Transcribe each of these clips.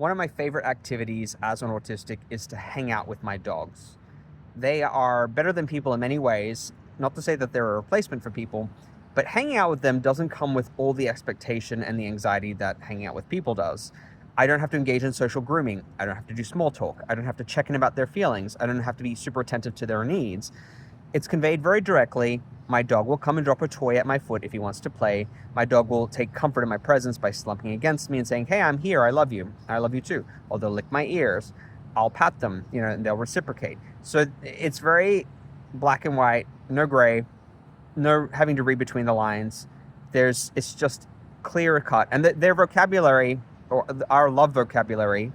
One of my favorite activities as an autistic is to hang out with my dogs. They are better than people in many ways. Not to say that they're a replacement for people, but hanging out with them doesn't come with all the expectation and the anxiety that hanging out with people does. I don't have to engage in social grooming. I don't have to do small talk. I don't have to check in about their feelings. I don't have to be super attentive to their needs. It's conveyed very directly. My dog will come and drop a toy at my foot if he wants to play. My dog will take comfort in my presence by slumping against me and saying, "Hey, I'm here. I love you. I love you too." Or they'll lick my ears. I'll pat them, and they'll reciprocate. So it's very black and white, no gray, no having to read between the lines. It's just clear cut. And their vocabulary, or our love vocabulary,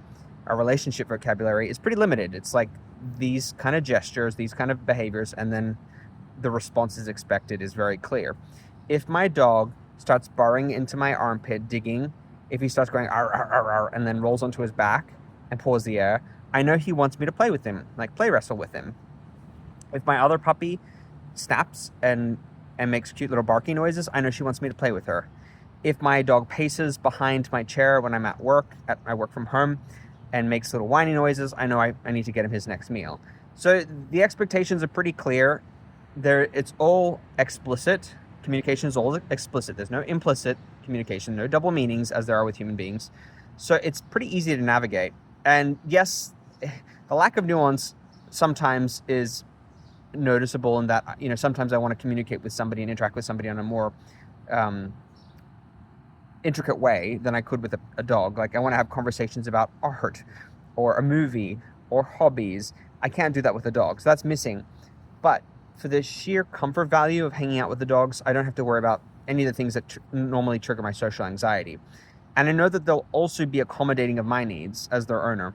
our relationship vocabulary is pretty limited. It's like these kind of gestures, these kind of behaviors, and then the response is expected is very clear. If my dog starts burrowing into my armpit, digging, if he starts going arr, arr, arr, arr, and then rolls onto his back and paws the air, I know he wants me to play with him, like play wrestle with him. If my other puppy snaps and makes cute little barking noises, I know she wants me to play with her. If my dog paces behind my chair when I'm at work, I work from home, and makes little whiny noises, I know I need to get him his next meal. So the expectations are pretty clear. It's all explicit. Communication is all explicit. There's no implicit communication, no double meanings as there are with human beings. So it's pretty easy to navigate. And yes, the lack of nuance sometimes is noticeable in that, sometimes I want to communicate with somebody and interact with somebody on a more intricate way than I could with a dog. Like I want to have conversations about art or a movie or hobbies. I can't do that with a dog, so that's missing. But for the sheer comfort value of hanging out with the dogs, I don't have to worry about any of the things that normally trigger my social anxiety. And I know that they'll also be accommodating of my needs as their owner,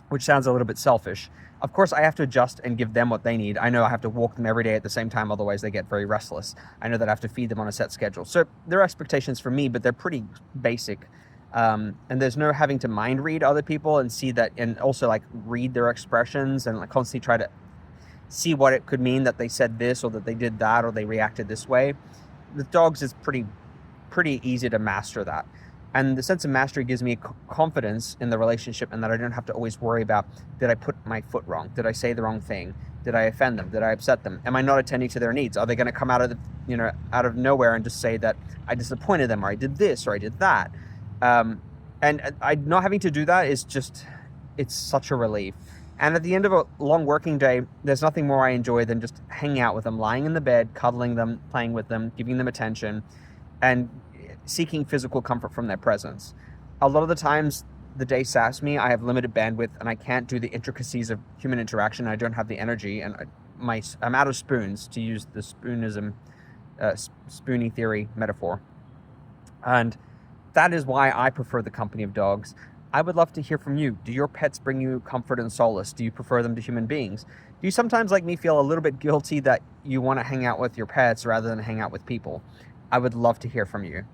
which sounds a little bit selfish. Of course, I have to adjust and give them what they need. I know I have to walk them every day at the same time, otherwise they get very restless. I know that I have to feed them on a set schedule. So there are expectations for me, but they're pretty basic. And there's no having to mind read other people and see that, and also like read their expressions and like constantly try to see what it could mean that they said this or that they did that or they reacted this way. With dogs, it's pretty easy to master that. And the sense of mastery gives me confidence in the relationship, and that I don't have to always worry about, did I put my foot wrong? Did I say the wrong thing? Did I offend them? Did I upset them? Am I not attending to their needs? Are they going to come out of nowhere and just say that I disappointed them, or I did this, or I did that? And I not having to do that is it's such a relief. And at the end of a long working day, there's nothing more I enjoy than just hanging out with them, lying in the bed, cuddling them, playing with them, giving them attention, and seeking physical comfort from their presence. A lot of the times the day saps me, I have limited bandwidth, and I can't do the intricacies of human interaction. I don't have the energy, and I'm out of spoons, to use the spoonism, spoonie theory metaphor. And that is why I prefer the company of dogs. I would love to hear from you. Do your pets bring you comfort and solace? Do you prefer them to human beings? Do you sometimes, like me, feel a little bit guilty that you want to hang out with your pets rather than hang out with people? I would love to hear from you.